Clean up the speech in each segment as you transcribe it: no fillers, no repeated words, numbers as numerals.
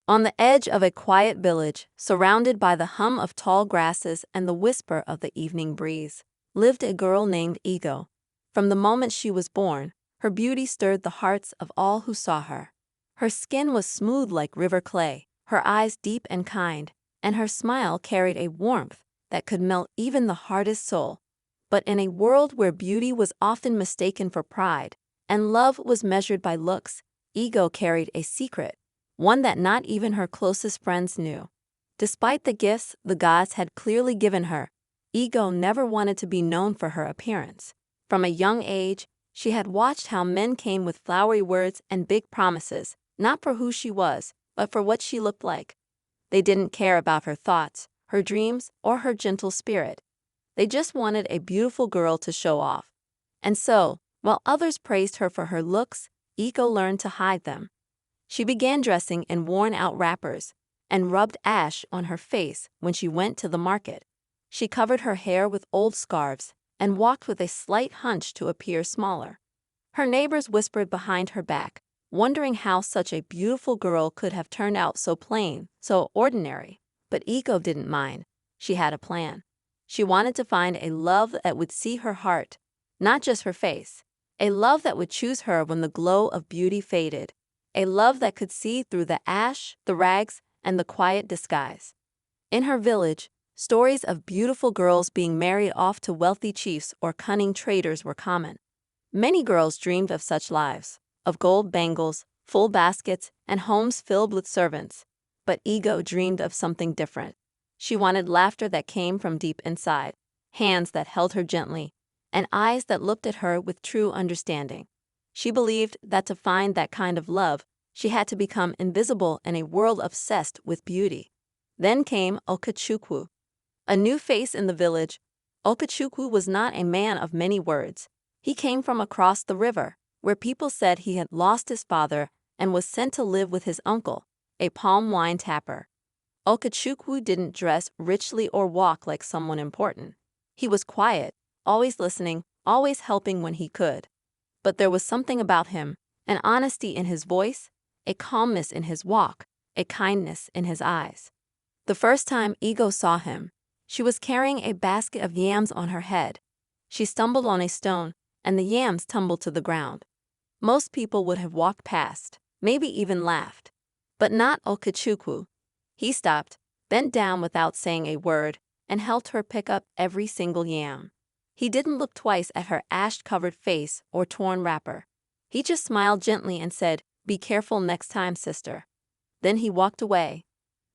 On the edge of a quiet village, surrounded by the hum of tall grasses and the whisper of the evening breeze, lived a girl named Ego. From the moment she was born, her beauty stirred the hearts of all who saw her. Her skin was smooth like river clay, her eyes deep and kind, and her smile carried a warmth that could melt even the hardest soul. But in a world where beauty was often mistaken for pride, and love was measured by looks, Ego carried a secret, one that not even her closest friends knew. Despite the gifts the gods had clearly given her, Ego never wanted to be known for her appearance. From a young age, she had watched how men came with flowery words and big promises, not for who she was, but for what she looked like. They didn't care about her thoughts, her dreams, or her gentle spirit. They just wanted a beautiful girl to show off. And so, while others praised her for her looks, Ego learned to hide them. She began dressing in worn-out wrappers and rubbed ash on her face when she went to the market. She covered her hair with old scarves and walked with a slight hunch to appear smaller. Her neighbors whispered behind her back, wondering how such a beautiful girl could have turned out so plain, so ordinary. But Ego didn't mind. She had a plan. She wanted to find a love that would see her heart, not just her face. A love that would choose her when the glow of beauty faded. A love that could see through the ash, the rags, and the quiet disguise. In her village, stories of beautiful girls being married off to wealthy chiefs or cunning traders were common. Many girls dreamed of such lives, of gold bangles, full baskets, and homes filled with servants. But Ego dreamed of something different. She wanted laughter that came from deep inside, hands that held her gently, and eyes that looked at her with true understanding. She believed that to find that kind of love, she had to become invisible in a world obsessed with beauty. Then came Okechukwu, a new face in the village. Okechukwu was not a man of many words. He came from across the river, where people said he had lost his father and was sent to live with his uncle, a palm wine tapper. Okechukwu didn't dress richly or walk like someone important. He was quiet, always listening, always helping when he could. But there was something about him, an honesty in his voice, a calmness in his walk, a kindness in his eyes. The first time Ego saw him, she was carrying a basket of yams on her head. She stumbled on a stone, and the yams tumbled to the ground. Most people would have walked past, maybe even laughed. But not Okechukwu. He stopped, bent down without saying a word, and helped her pick up every single yam. He didn't look twice at her ash-covered face or torn wrapper. He just smiled gently and said, "Be careful next time, sister." Then he walked away.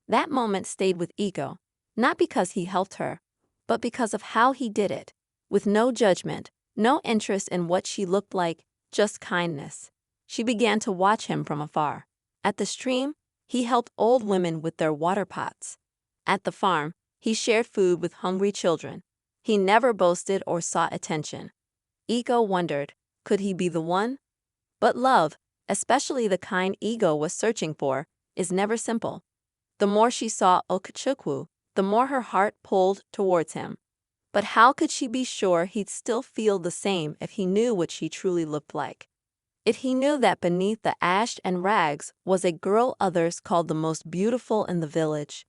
That moment stayed with Ego, not because he helped her, but because of how he did it, with no judgment, no interest in what she looked like, just kindness. She began to watch him from afar. At the stream, he helped old women with their water pots. At the farm, he shared food with hungry children. He never boasted or sought attention. Ego wondered, could he be the one? But love, especially the kind Ego was searching for, is never simple. The more she saw Okechukwu, the more her heart pulled towards him. But how could she be sure he'd still feel the same if he knew what she truly looked like? If he knew that beneath the ash and rags was a girl others called the most beautiful in the village?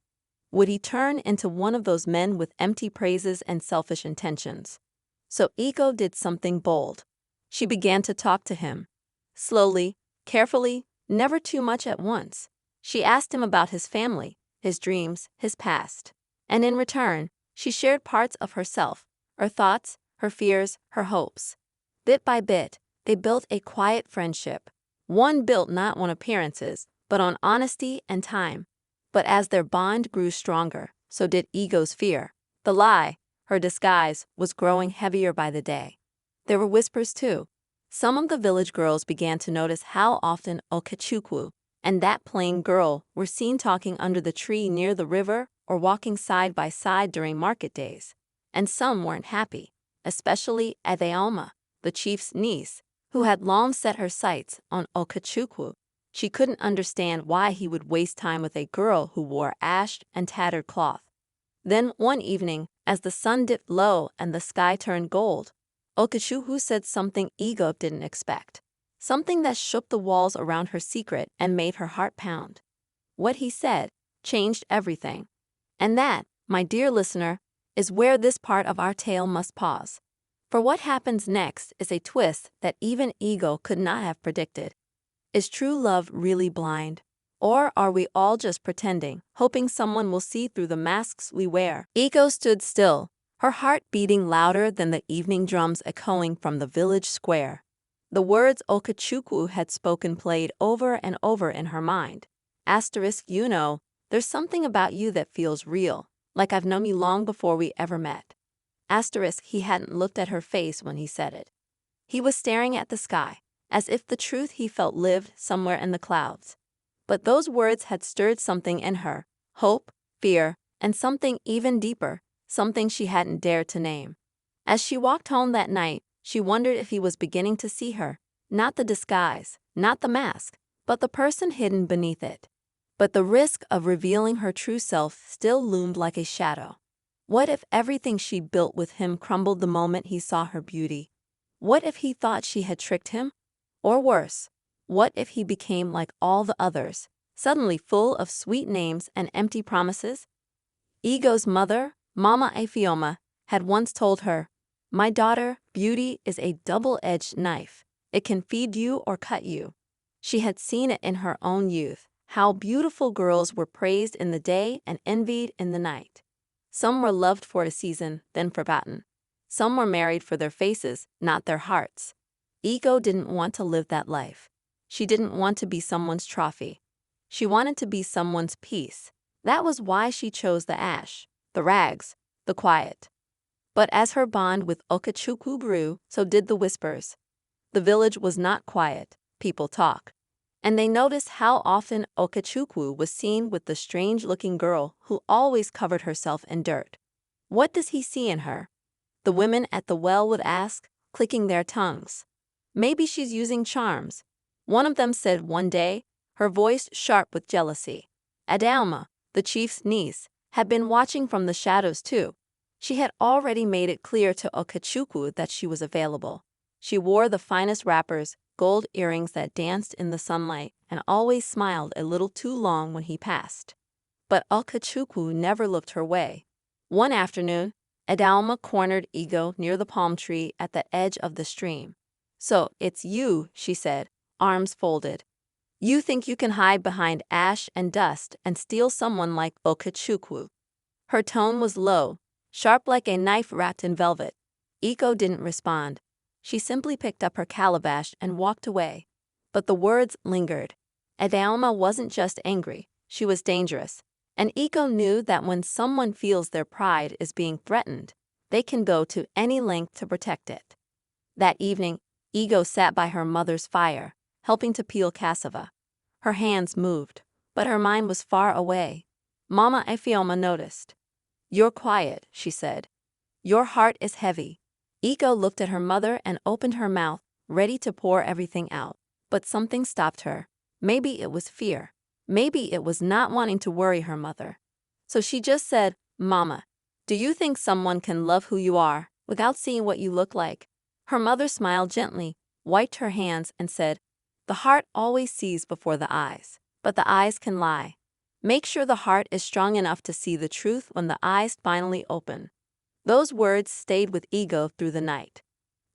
Would he turn into one of those men with empty praises and selfish intentions? So Ego did something bold. She began to talk to him. Slowly, carefully, never too much at once. She asked him about his family, his dreams, his past. And in return, she shared parts of herself, her thoughts, her fears, her hopes. Bit by bit, they built a quiet friendship, one built not on appearances, but on honesty and time. But as their bond grew stronger, so did Ego's fear. The lie, her disguise, was growing heavier by the day. There were whispers too. Some of the village girls began to notice how often Okechukwu and that plain girl were seen talking under the tree near the river or walking side by side during market days. And some weren't happy, especially Adealma, the chief's niece, who had long set her sights on Okechukwu. She couldn't understand why he would waste time with a girl who wore ash and tattered cloth. Then one evening, as the sun dipped low and the sky turned gold, Okechukwu said something Ego didn't expect, something that shook the walls around her secret and made her heart pound. What he said changed everything. And that, my dear listener, is where this part of our tale must pause. For what happens next is a twist that even ego could not have predicted. Is true love really blind? Or are we all just pretending, hoping someone will see through the masks we wear? Ego stood still, her heart beating louder than the evening drums echoing from the village square. The words Okachukwu had spoken played over and over in her mind. Asterisk, you know, there's something about you that feels real, like I've known you long before we ever met. Asterisk, he hadn't looked at her face when he said it. He was staring at the sky, as if the truth he felt lived somewhere in the clouds. But those words had stirred something in her, hope, fear, and something even deeper, something she hadn't dared to name. As she walked home that night, she wondered if he was beginning to see her, not the disguise, not the mask, but the person hidden beneath it. But the risk of revealing her true self still loomed like a shadow. What if everything she built with him crumbled the moment he saw her beauty? What if he thought she had tricked him? Or worse, what if he became like all the others, suddenly full of sweet names and empty promises? Ego's mother, Mama Afioma, had once told her, "My daughter, beauty is a double-edged knife. It can feed you or cut you." She had seen it in her own youth, how beautiful girls were praised in the day and envied in the night. Some were loved for a season, then forgotten. Some were married for their faces, not their hearts. Ego didn't want to live that life. She didn't want to be someone's trophy. She wanted to be someone's peace. That was why she chose the ash, the rags, the quiet. But as her bond with Okachukwu grew, so did the whispers. The village was not quiet, people talk. And they noticed how often Okachukwu was seen with the strange-looking girl who always covered herself in dirt. What does he see in her? The women at the well would ask, clicking their tongues. Maybe she's using charms. One of them said one day, her voice sharp with jealousy. Adalma, the chief's niece, had been watching from the shadows too. She had already made it clear to Okachukwu that she was available. She wore the finest wrappers, gold earrings that danced in the sunlight, and always smiled a little too long when he passed. But Okachukwu never looked her way. One afternoon, Adalma cornered Ego near the palm tree at the edge of the stream. "So, it's you," she said, arms folded. "You think you can hide behind ash and dust and steal someone like Okachukwu?" Her tone was low, sharp like a knife wrapped in velvet. Ego didn't respond. She simply picked up her calabash and walked away. But the words lingered. Adalma wasn't just angry, she was dangerous. And Ego knew that when someone feels their pride is being threatened, they can go to any length to protect it. That evening, Ego sat by her mother's fire, helping to peel cassava. Her hands moved, but her mind was far away. Mama Afioma noticed. "You're quiet," she said. "Your heart is heavy." Ego looked at her mother and opened her mouth, ready to pour everything out. But something stopped her. Maybe it was fear. Maybe it was not wanting to worry her mother. So she just said, "Mama, do you think someone can love who you are without seeing what you look like?" Her mother smiled gently, wiped her hands, and said, "The heart always sees before the eyes, but the eyes can lie. Make sure the heart is strong enough to see the truth when the eyes finally open." Those words stayed with Ego through the night.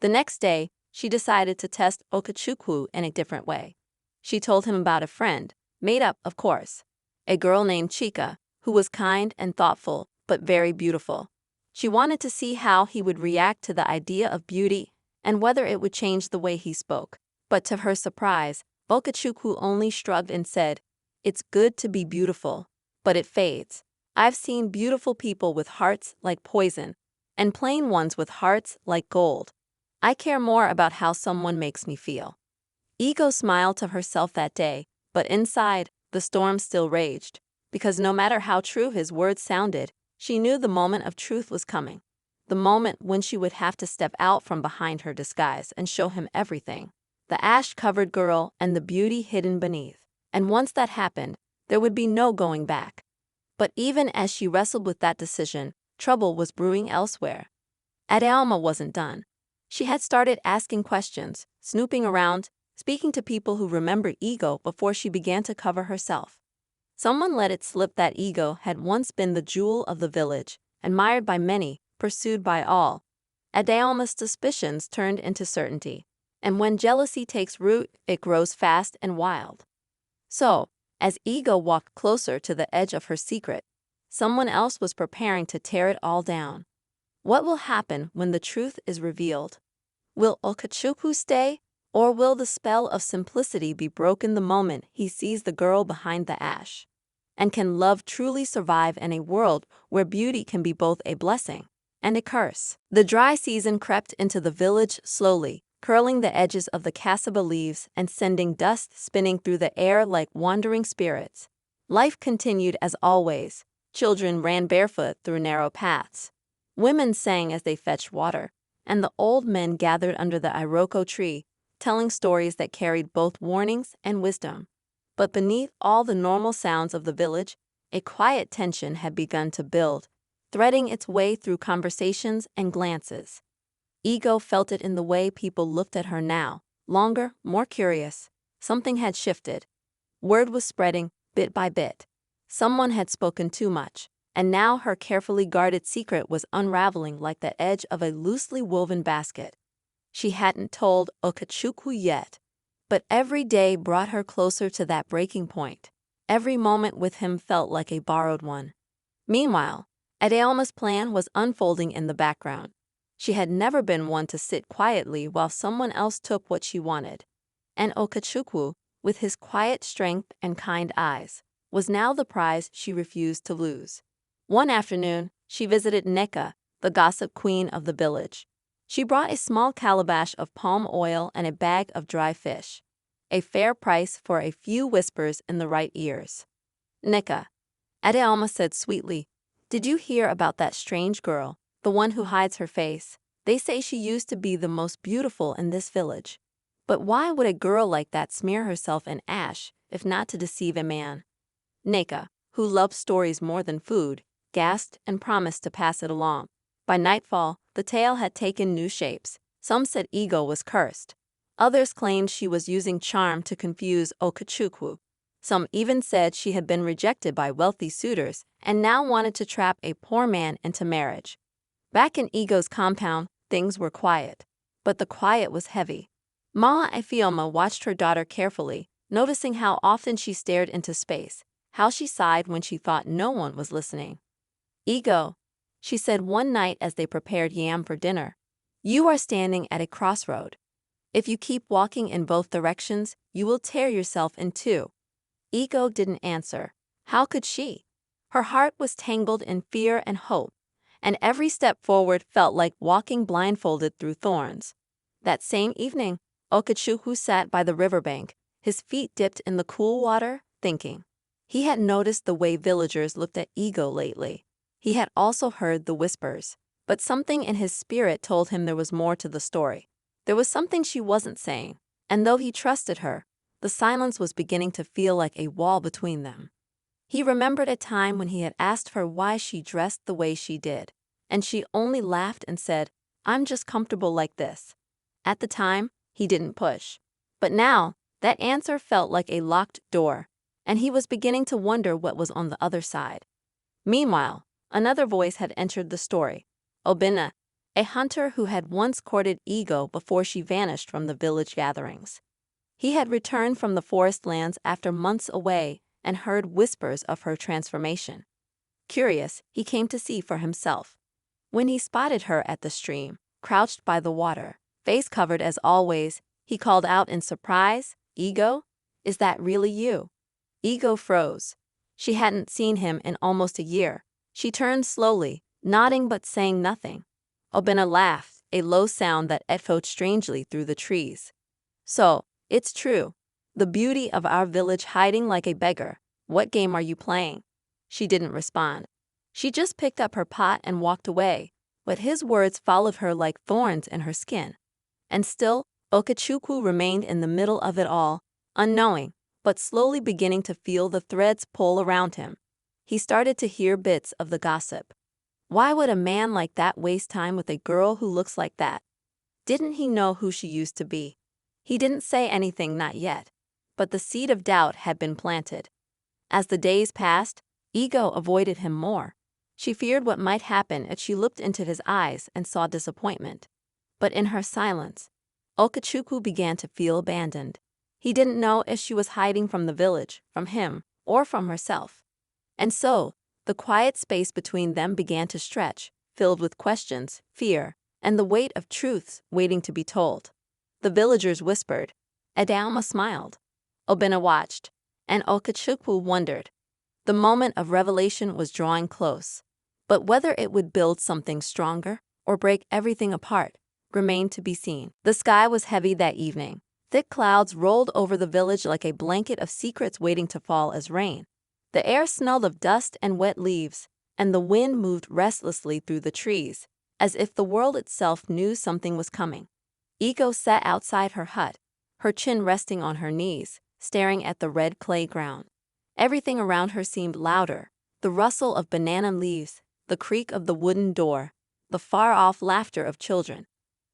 The next day, she decided to test Okachukwu in a different way. She told him about a friend, made up, of course, a girl named Chika, who was kind and thoughtful, but very beautiful. She wanted to see how he would react to the idea of beauty and whether it would change the way he spoke. But to her surprise, Okachukwu only shrugged and said, "It's good to be beautiful, but it fades. I've seen beautiful people with hearts like poison, and plain ones with hearts like gold. I care more about how someone makes me feel." Ego smiled to herself that day, but inside, the storm still raged, because no matter how true his words sounded, she knew the moment of truth was coming. The moment when she would have to step out from behind her disguise and show him everything. The ash-covered girl and the beauty hidden beneath. And once that happened, there would be no going back. But even as she wrestled with that decision, trouble was brewing elsewhere. Adalma wasn't done. She had started asking questions, snooping around, speaking to people who remembered Ego before she began to cover herself. Someone let it slip that Ego had once been the jewel of the village, admired by many, pursued by all. Adeoma's suspicions turned into certainty, and when jealousy takes root, it grows fast and wild. So, as Ego walked closer to the edge of her secret, someone else was preparing to tear it all down. What will happen when the truth is revealed? Will Okachukwu stay, or will the spell of simplicity be broken the moment he sees the girl behind the ash? And can love truly survive in a world where beauty can be both a blessing and a curse? The dry season crept into the village slowly, curling the edges of the cassava leaves and sending dust spinning through the air like wandering spirits. Life continued as always. Children ran barefoot through narrow paths. Women sang as they fetched water, and the old men gathered under the iroko tree, telling stories that carried both warnings and wisdom. But beneath all the normal sounds of the village, a quiet tension had begun to build, threading its way through conversations and glances. Ego felt it in the way people looked at her now, longer, more curious. Something had shifted. Word was spreading, bit by bit. Someone had spoken too much, and now her carefully guarded secret was unraveling like the edge of a loosely woven basket. She hadn't told Okachukwu yet, but every day brought her closer to that breaking point. Every moment with him felt like a borrowed one. Meanwhile, Adeoma's plan was unfolding in the background. She had never been one to sit quietly while someone else took what she wanted. And Okachukwu, with his quiet strength and kind eyes, was now the prize she refused to lose. One afternoon, she visited Neka, the gossip queen of the village. She brought a small calabash of palm oil and a bag of dry fish. A fair price for a few whispers in the right ears. Neka, Adeoma said sweetly, did you hear about that strange girl, the one who hides her face? They say she used to be the most beautiful in this village. But why would a girl like that smear herself in ash, if not to deceive a man? Neka, who loved stories more than food, gasped and promised to pass it along. By nightfall, the tale had taken new shapes. Some said Ego was cursed. Others claimed she was using charm to confuse Okachukwu. Some even said she had been rejected by wealthy suitors and now wanted to trap a poor man into marriage. Back in Ego's compound, things were quiet. But the quiet was heavy. Ma Ifioma watched her daughter carefully, noticing how often she stared into space, how she sighed when she thought no one was listening. Ego, she said one night as they prepared yam for dinner, you are standing at a crossroad. If you keep walking in both directions, you will tear yourself in two. Ego didn't answer. How could she? Her heart was tangled in fear and hope, and every step forward felt like walking blindfolded through thorns. That same evening, Okachukwu sat by the riverbank, his feet dipped in the cool water, thinking. He had noticed the way villagers looked at Ego lately. He had also heard the whispers, but something in his spirit told him there was more to the story. There was something she wasn't saying, and though he trusted her, the silence was beginning to feel like a wall between them. He remembered a time when he had asked her why she dressed the way she did, and she only laughed and said, I'm just comfortable like this. At the time, he didn't push. But now, that answer felt like a locked door, and he was beginning to wonder what was on the other side. Meanwhile, another voice had entered the story. Obinna, a hunter who had once courted Ego before she vanished from the village gatherings. He had returned from the forest lands after months away and heard whispers of her transformation. Curious, he came to see for himself. When he spotted her at the stream, crouched by the water, face covered as always, he called out in surprise, Ego, is that really you? Ego froze. She hadn't seen him in almost a year. She turned slowly, nodding but saying nothing. Obinna laughed, a low sound that echoed strangely through the trees. So, it's true. The beauty of our village hiding like a beggar. What game are you playing? She didn't respond. She just picked up her pot and walked away, but his words followed her like thorns in her skin. And still, Okachukwu remained in the middle of it all, unknowing, but slowly beginning to feel the threads pull around him. He started to hear bits of the gossip. Why would a man like that waste time with a girl who looks like that? Didn't he know who she used to be? He didn't say anything, not yet. But the seed of doubt had been planted. As the days passed, Ego avoided him more. She feared what might happen if she looked into his eyes and saw disappointment. But in her silence, Okachukwu began to feel abandoned. He didn't know if she was hiding from the village, from him, or from herself. And so, the quiet space between them began to stretch, filled with questions, fear, and the weight of truths waiting to be told. The villagers whispered. Adaoma smiled. Obina watched, and Okachukwu wondered. The moment of revelation was drawing close. But whether it would build something stronger or break everything apart remained to be seen. The sky was heavy that evening. Thick clouds rolled over the village like a blanket of secrets waiting to fall as rain. The air smelled of dust and wet leaves, and the wind moved restlessly through the trees, as if the world itself knew something was coming. Ego sat outside her hut, her chin resting on her knees, staring at the red clay ground. Everything around her seemed louder, the rustle of banana leaves, the creak of the wooden door, the far-off laughter of children.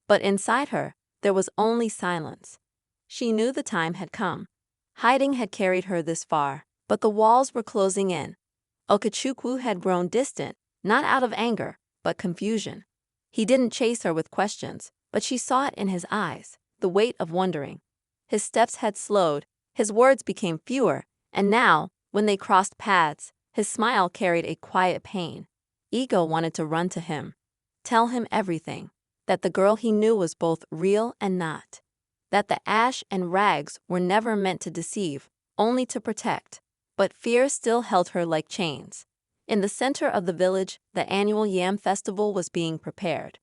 But inside her, there was only silence. She knew the time had come. Hiding had carried her this far, but the walls were closing in. Okachukwu had grown distant, not out of anger, but confusion. He didn't chase her with questions, but she saw it in his eyes, the weight of wondering. His steps had slowed, his words became fewer, and now, when they crossed paths, his smile carried a quiet pain. Ego wanted to run to him, tell him everything, that the girl he knew was both real and not, that the ash and rags were never meant to deceive, only to protect. But fear still held her like chains. In the center of the village, the annual Yam Festival was being prepared.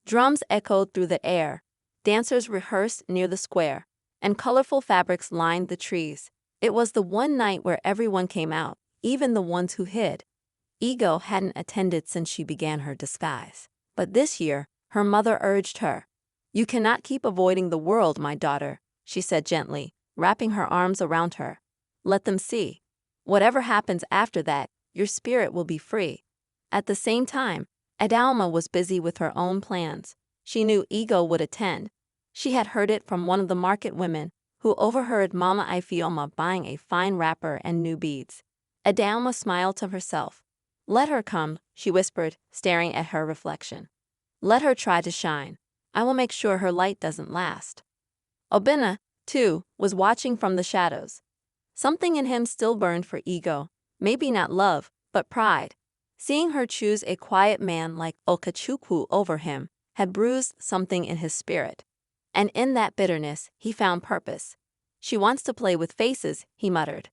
Drums echoed through the air, dancers rehearsed near the square, and colorful fabrics lined the trees. It was the one night where everyone came out, even the ones who hid. Ego hadn't attended since she began her disguise. But this year, her mother urged her. "You cannot keep avoiding the world, my daughter," she said gently, wrapping her arms around her. "Let them see. Whatever happens after that, your spirit will be free." At the same time, Adaoma was busy with her own plans. She knew Ego would attend. She had heard it from one of the market women, who overheard Mama Ifioma buying a fine wrapper and new beads. Adaoma smiled to herself. "Let her come," she whispered, staring at her reflection. "Let her try to shine. I will make sure her light doesn't last." Obina, too, was watching from the shadows. Something in him still burned for Ego, maybe not love, but pride. Seeing her choose a quiet man like Okachukwu over him had bruised something in his spirit. And in that bitterness, he found purpose. "She wants to play with faces," he muttered.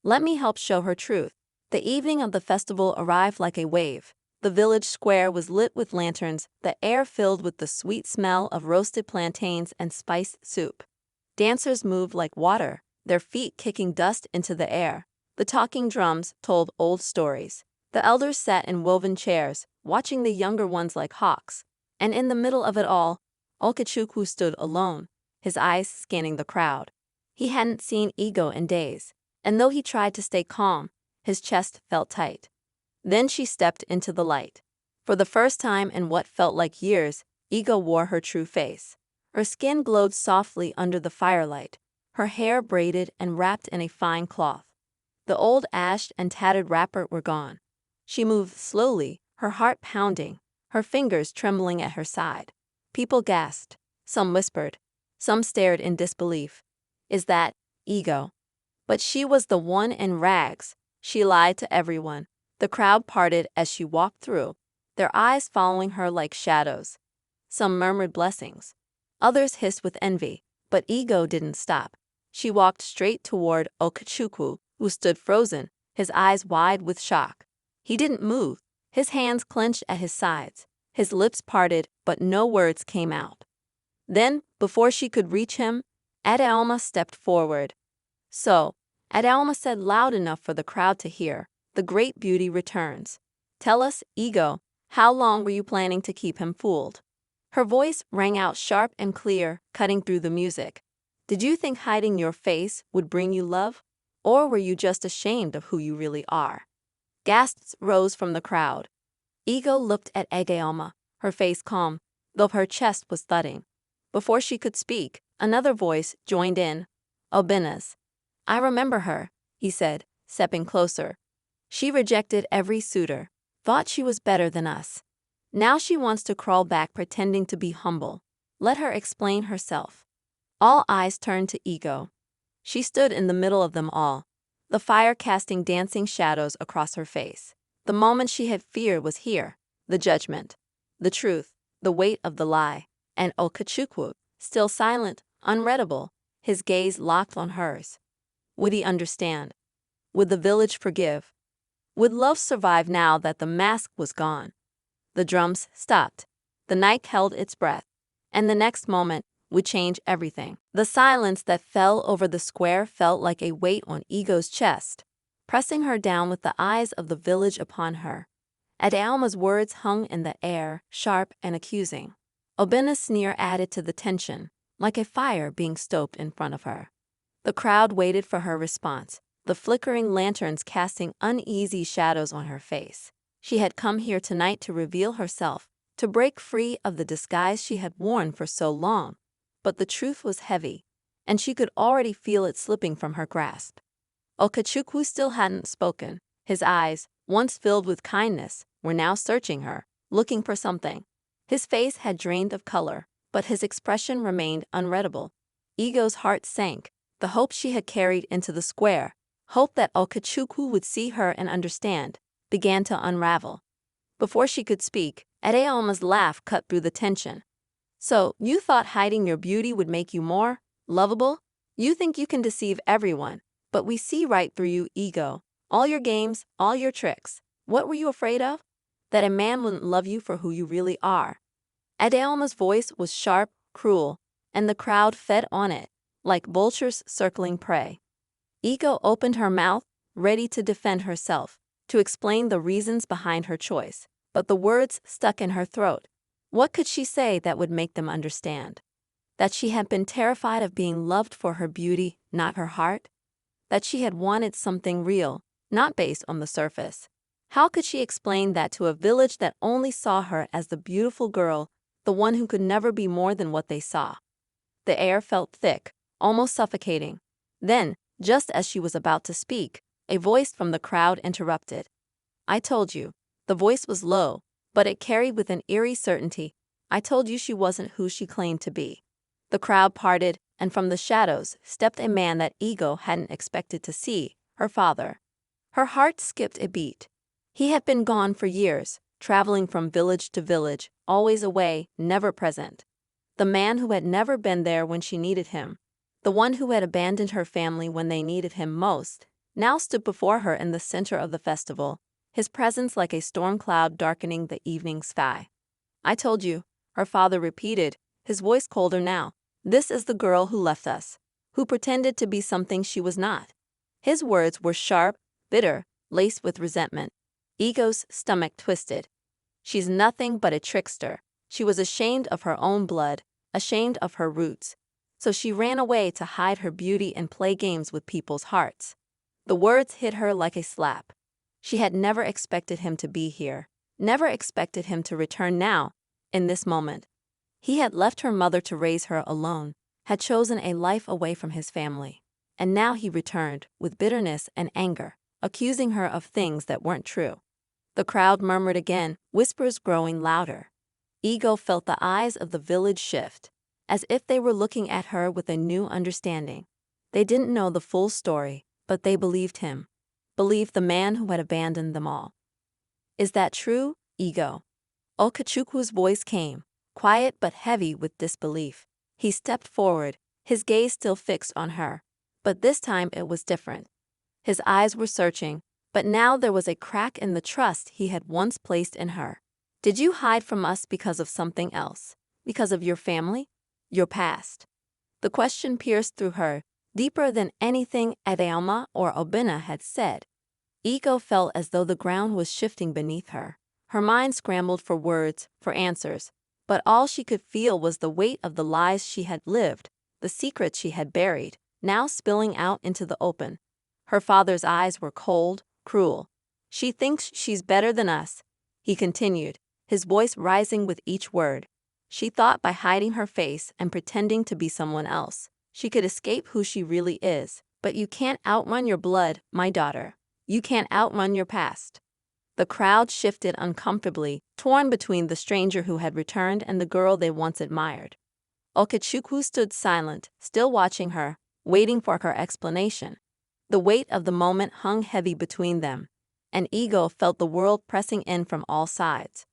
"Let me help show her truth." The evening of the festival arrived like a wave. The village square was lit with lanterns, the air filled with the sweet smell of roasted plantains and spiced soup. Dancers moved like water, their feet kicking dust into the air. The talking drums told old stories. The elders sat in woven chairs, watching the younger ones like hawks. And in the middle of it all, Okachukwu stood alone, his eyes scanning the crowd. He hadn't seen Ego in days, and though he tried to stay calm, his chest felt tight. Then she stepped into the light. For the first time in what felt like years, Ego wore her true face. Her skin glowed softly under the firelight, her hair braided and wrapped in a fine cloth. The old ash and tattered wrapper were gone. She moved slowly, her heart pounding, her fingers trembling at her side. People gasped, some whispered, some stared in disbelief. "Is that Ego?" But she was the one in rags. She lied to everyone. The crowd parted as she walked through, their eyes following her like shadows. Some murmured blessings. Others hissed with envy, but Ego didn't stop. She walked straight toward Okachukwu, who stood frozen, his eyes wide with shock. He didn't move, his hands clenched at his sides, his lips parted, but no words came out. Then, before she could reach him, Adaoma stepped forward. "So," Adaoma said loud enough for the crowd to hear, "the great beauty returns. Tell us, Ego, how long were you planning to keep him fooled?" Her voice rang out sharp and clear, cutting through the music. "Did you think hiding your face would bring you love? Or were you just ashamed of who you really are?" Gasps rose from the crowd. Ego looked at Adaoma, her face calm, though her chest was thudding. Before she could speak, another voice joined in. "Obina's. I remember her," he said, stepping closer. She rejected every suitor, thought she was better than us. Now she wants to crawl back pretending to be humble. Let her explain herself. All eyes turned to Ego. She stood in the middle of them all, the fire casting dancing shadows across her face. The moment she had feared was here, the judgment, the truth, the weight of the lie. And Okachukwu, still silent, unreadable, his gaze locked on hers. Would he understand? Would the village forgive? Would love survive now that the mask was gone? The drums stopped. The night held its breath. And the next moment would change everything. The silence that fell over the square felt like a weight on Ego's chest, pressing her down with the eyes of the village upon her. Adeoma's words hung in the air, sharp and accusing. Obena's sneer added to the tension, like a fire being stoked in front of her. The crowd waited for her response, the flickering lanterns casting uneasy shadows on her face. She had come here tonight to reveal herself, to break free of the disguise she had worn for so long. But the truth was heavy, and she could already feel it slipping from her grasp. Okachukwu still hadn't spoken. His eyes, once filled with kindness, were now searching her, looking for something. His face had drained of color, but his expression remained unreadable. Ego's heart sank. The hope she had carried into the square, hope that Okachukwu would see her and understand, began to unravel. Before she could speak, Adeoma's laugh cut through the tension. So, you thought hiding your beauty would make you more lovable? You think you can deceive everyone, but we see right through you, Ego. All your games, all your tricks. What were you afraid of? That a man wouldn't love you for who you really are. Adeoma's voice was sharp, cruel, and the crowd fed on it, like vultures circling prey. Ego opened her mouth, ready to defend herself, to explain the reasons behind her choice, but the words stuck in her throat. What could she say that would make them understand? That she had been terrified of being loved for her beauty, not her heart? That she had wanted something real, not based on the surface? How could she explain that to a village that only saw her as the beautiful girl, the one who could never be more than what they saw? The air felt thick, almost suffocating. Then, just as she was about to speak, a voice from the crowd interrupted. I told you. The voice was low, but it carried with an eerie certainty. I told you she wasn't who she claimed to be. The crowd parted, and from the shadows stepped a man that Ego hadn't expected to see, her father. Her heart skipped a beat. He had been gone for years, traveling from village to village, always away, never present. The man who had never been there when she needed him, the one who had abandoned her family when they needed him most, now stood before her in the center of the festival, his presence like a storm cloud darkening the evening sky. I told you, her father repeated, his voice colder now. This is the girl who left us, who pretended to be something she was not. His words were sharp, bitter, laced with resentment. Ego's stomach twisted. She's nothing but a trickster. She was ashamed of her own blood, ashamed of her roots. So she ran away to hide her beauty and play games with people's hearts. The words hit her like a slap. She had never expected him to be here, never expected him to return now, in this moment. He had left her mother to raise her alone, had chosen a life away from his family. And now he returned, with bitterness and anger, accusing her of things that weren't true. The crowd murmured again, whispers growing louder. Ego felt the eyes of the village shift, as if they were looking at her with a new understanding. They didn't know the full story, but they believed him. Believed the man who had abandoned them all. Is that true, Ego? Okachukwu's voice came, quiet but heavy with disbelief. He stepped forward, his gaze still fixed on her. But this time it was different. His eyes were searching, but now there was a crack in the trust he had once placed in her. Did you hide from us because of something else? Because of your family? Your past? The question pierced through her, deeper than anything Adeoma or Obina had said. Ego felt as though the ground was shifting beneath her. Her mind scrambled for words, for answers, but all she could feel was the weight of the lies she had lived, the secrets she had buried, now spilling out into the open. Her father's eyes were cold, cruel. She thinks she's better than us, he continued, his voice rising with each word. She thought by hiding her face and pretending to be someone else, she could escape who she really is, But you can't outrun your blood, my daughter. You can't outrun your past. The crowd shifted uncomfortably, torn between the stranger who had returned and the girl they once admired. Okechukwu stood silent, still watching her, waiting for her explanation. The weight of the moment hung heavy between them, and Ego felt the world pressing in from all sides.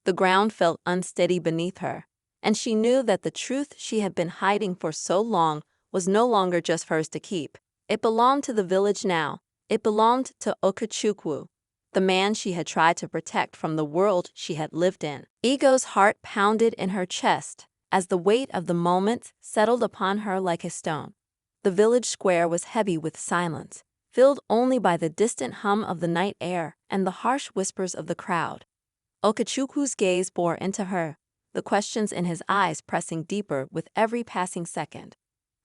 The ground felt unsteady beneath her, and she knew that the truth she had been hiding for so long was no longer just hers to keep. It belonged to the village now. It belonged to Okechukwu, the man she had tried to protect from the world she had lived in. Ego's heart pounded in her chest as the weight of the moment settled upon her like a stone. The village square was heavy with silence, filled only by the distant hum of the night air and the harsh whispers of the crowd. Okachukwu's gaze bore into her, the questions in his eyes pressing deeper with every passing second.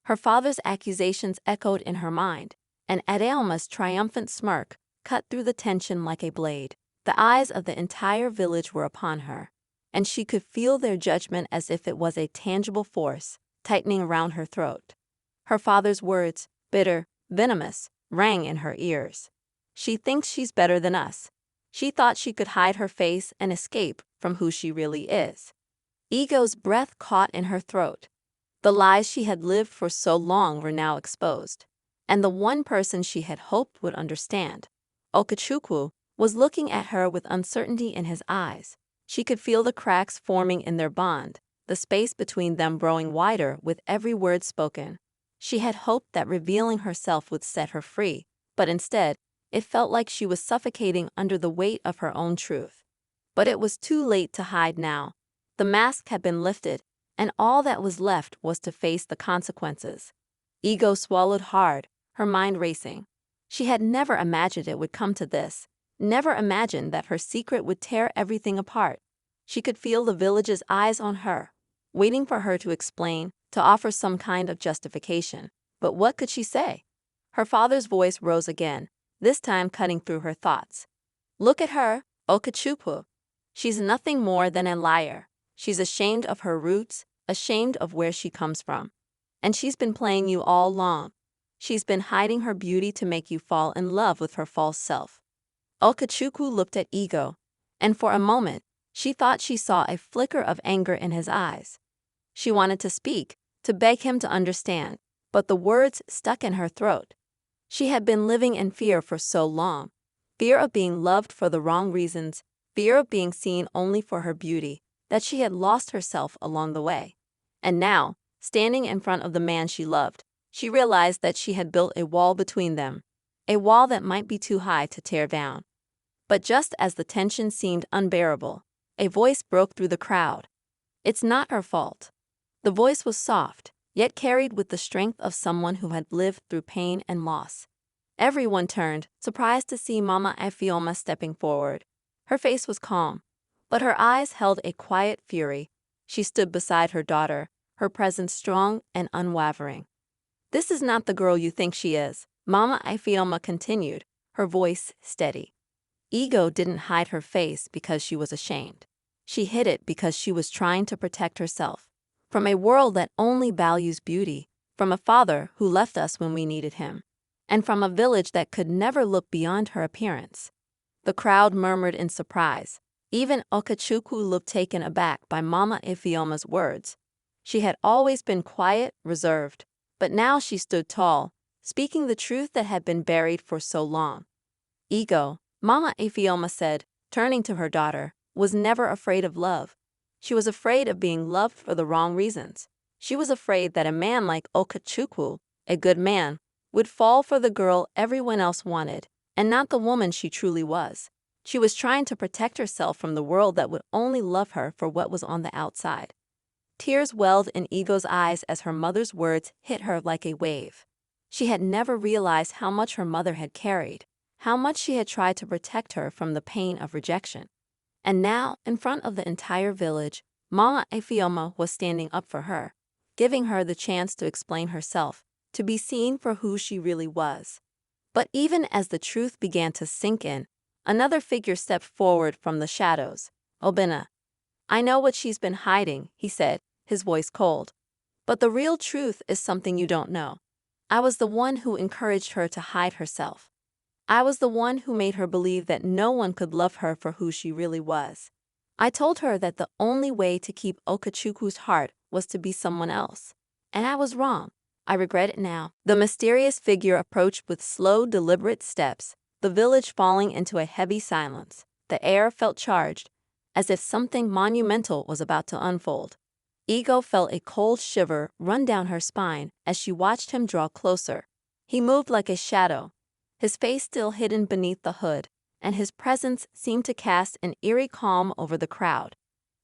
Her father's accusations echoed in her mind, and Adeoma's triumphant smirk cut through the tension like a blade. The eyes of the entire village were upon her, and she could feel their judgment as if it was a tangible force, tightening around her throat. Her father's words, bitter, venomous, rang in her ears. She thinks she's better than us. She thought she could hide her face and escape from who she really is. Ego's breath caught in her throat. The lies she had lived for so long were now exposed, and the one person she had hoped would understand, Okechukwu, was looking at her with uncertainty in his eyes. She could feel the cracks forming in their bond, the space between them growing wider with every word spoken. She had hoped that revealing herself would set her free, but instead, it felt like she was suffocating under the weight of her own truth. But it was too late to hide now. The mask had been lifted, and all that was left was to face the consequences. Ego swallowed hard, her mind racing. She had never imagined it would come to this, never imagined that her secret would tear everything apart. She could feel the village's eyes on her, waiting for her to explain, to offer some kind of justification. But what could she say? Her father's voice rose again, this time cutting through her thoughts. Look at her, Okechukwu. She's nothing more than a liar. She's ashamed of her roots, ashamed of where she comes from. And she's been playing you all along. She's been hiding her beauty to make you fall in love with her false self. Okechukwu looked at Ego, and for a moment, she thought she saw a flicker of anger in his eyes. She wanted to speak, to beg him to understand, but the words stuck in her throat. She had been living in fear for so long, fear of being loved for the wrong reasons, fear of being seen only for her beauty, that she had lost herself along the way. And now, standing in front of the man she loved, she realized that she had built a wall between them, a wall that might be too high to tear down. But just as the tension seemed unbearable, a voice broke through the crowd. It's not her fault. The voice was soft, yet carried with the strength of someone who had lived through pain and loss. Everyone turned, surprised to see Mama Ifioma stepping forward. Her face was calm, but her eyes held a quiet fury. She stood beside her daughter, her presence strong and unwavering. This is not the girl you think she is, Mama Ifioma continued, her voice steady. Ego didn't hide her face because she was ashamed. She hid it because she was trying to protect herself from a world that only values beauty, from a father who left us when we needed him, and from a village that could never look beyond her appearance. The crowd murmured in surprise. Even Okechukwu looked taken aback by Mama Ifeoma's words. She had always been quiet, reserved, but now she stood tall, speaking the truth that had been buried for so long. Ego, Mama Ifeoma said, turning to her daughter, was never afraid of love. She was afraid of being loved for the wrong reasons. She was afraid that a man like Okechukwu, a good man, would fall for the girl everyone else wanted, and not the woman she truly was. She was trying to protect herself from the world that would only love her for what was on the outside. Tears welled in Ego's eyes as her mother's words hit her like a wave. She had never realized how much her mother had carried, how much she had tried to protect her from the pain of rejection. And now, in front of the entire village, Mama Ifioma was standing up for her, giving her the chance to explain herself, to be seen for who she really was. But even as the truth began to sink in, another figure stepped forward from the shadows. Obinna. I know what she's been hiding, he said, his voice cold. But the real truth is something you don't know. I was the one who encouraged her to hide herself. I was the one who made her believe that no one could love her for who she really was. I told her that the only way to keep Okachuku's heart was to be someone else. And I was wrong. I regret it now. The mysterious figure approached with slow, deliberate steps, the village falling into a heavy silence. The air felt charged, as if something monumental was about to unfold. Ego felt a cold shiver run down her spine as she watched him draw closer. He moved like a shadow, his face still hidden beneath the hood, and his presence seemed to cast an eerie calm over the crowd.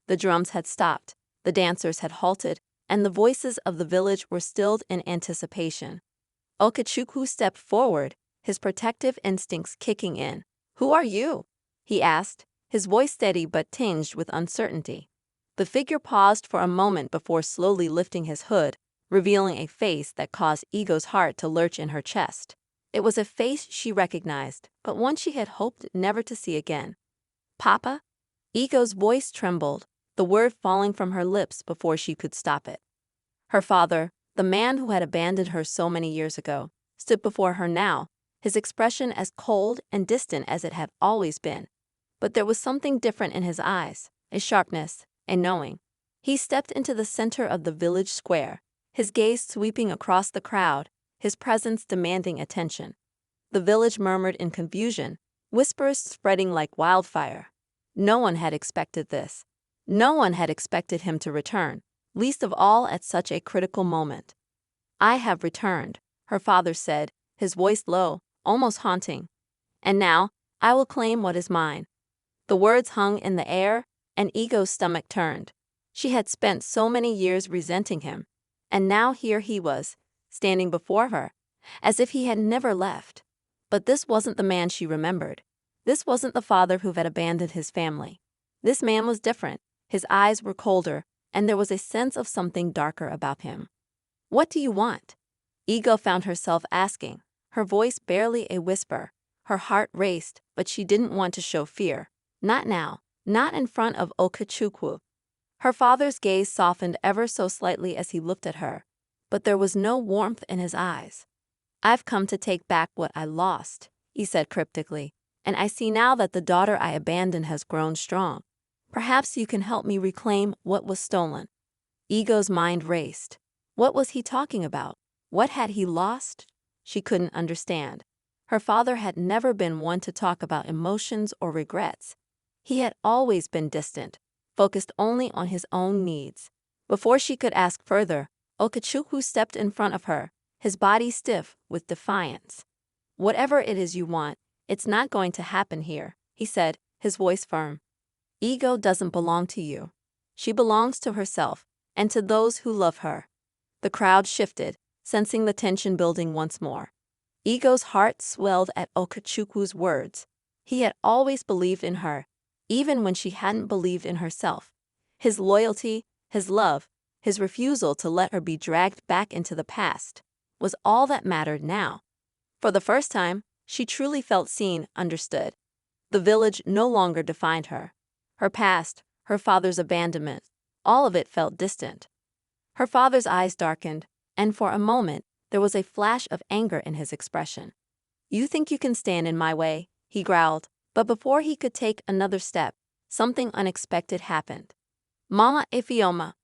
The drums had stopped, the dancers had halted, and the voices of the village were stilled in anticipation. Okachuku stepped forward, his protective instincts kicking in. "Who are you?" he asked, his voice steady but tinged with uncertainty. The figure paused for a moment before slowly lifting his hood, revealing a face that caused Ego's heart to lurch in her chest. It was a face she recognized, but one she had hoped never to see again. "Papa?" Ego's voice trembled, the word falling from her lips before she could stop it. Her father, the man who had abandoned her so many years ago, stood before her now, his expression as cold and distant as it had always been. But there was something different in his eyes, a sharpness, a knowing. He stepped into the center of the village square, his gaze sweeping across the crowd, his presence demanding attention. The village murmured in confusion, whispers spreading like wildfire. No one had expected this. No one had expected him to return, least of all at such a critical moment. "I have returned," her father said, his voice low, almost haunting. "And now, I will claim what is mine." The words hung in the air, and Ego's stomach turned. She had spent so many years resenting him, and now here he was, standing before her, as if he had never left. But this wasn't the man she remembered. This wasn't the father who had abandoned his family. This man was different. His eyes were colder, and there was a sense of something darker about him. "What do you want?" Ego found herself asking, her voice barely a whisper. Her heart raced, but she didn't want to show fear. Not now, not in front of Okachuku. Her father's gaze softened ever so slightly as he looked at her, but there was no warmth in his eyes. "I've come to take back what I lost," he said cryptically, "and I see now that the daughter I abandoned has grown strong. Perhaps you can help me reclaim what was stolen." Ego's mind raced. What was he talking about? What had he lost? She couldn't understand. Her father had never been one to talk about emotions or regrets. He had always been distant, focused only on his own needs. Before she could ask further, Okachuku stepped in front of her, his body stiff with defiance. "Whatever it is you want, it's not going to happen here," he said, his voice firm. "Ego doesn't belong to you. She belongs to herself and to those who love her." The crowd shifted, sensing the tension building once more. Ego's heart swelled at Okachuku's words. He had always believed in her, even when she hadn't believed in herself. His loyalty, his love, his refusal to let her be dragged back into the past was all that mattered now. For the first time, she truly felt seen, understood. The village no longer defined her. Her past, her father's abandonment, all of it felt distant. Her father's eyes darkened, and for a moment, there was a flash of anger in his expression. "You think you can stand in my way?" he growled, but before he could take another step, something unexpected happened. Mama Ifeoma,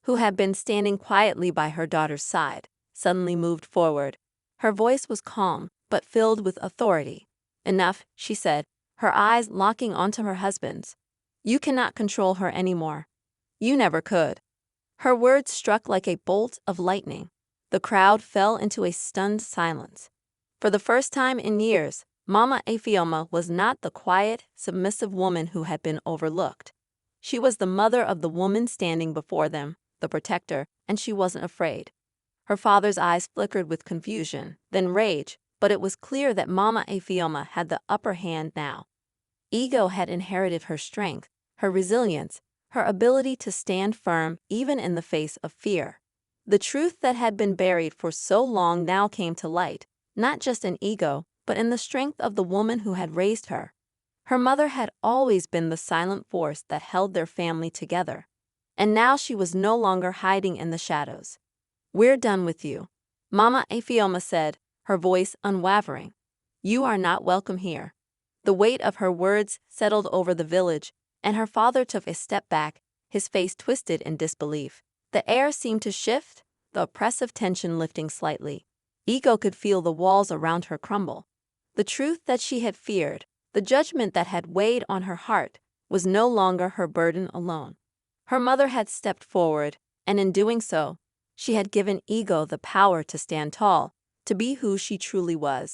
who had been standing quietly by her daughter's side, suddenly moved forward. Her voice was calm, but filled with authority. "Enough," she said, her eyes locking onto her husband's. "You cannot control her anymore. You never could." Her words struck like a bolt of lightning. The crowd fell into a stunned silence. For the first time in years, Mama Ifeoma was not the quiet, submissive woman who had been overlooked. She was the mother of the woman standing before them, the protector, and she wasn't afraid. Her father's eyes flickered with confusion, then rage, but it was clear that Mama Ifeoma had the upper hand now. Ego had inherited her strength, her resilience, her ability to stand firm even in the face of fear. The truth that had been buried for so long now came to light, not just in Ego, but in the strength of the woman who had raised her. Her mother had always been the silent force that held their family together. And now she was no longer hiding in the shadows. "We're done with you." Mama Afioma said, her voice unwavering. You are not welcome here. The weight of her words settled over the village, and her father took a step back, his face twisted in disbelief. The air seemed to shift, the oppressive tension lifting slightly. Ego could feel the walls around her crumble. The truth that she had feared, the judgment that had weighed on her heart, was no longer her burden alone. Her mother had stepped forward, and in doing so, she had given Ego the power to stand tall, to be who she truly was.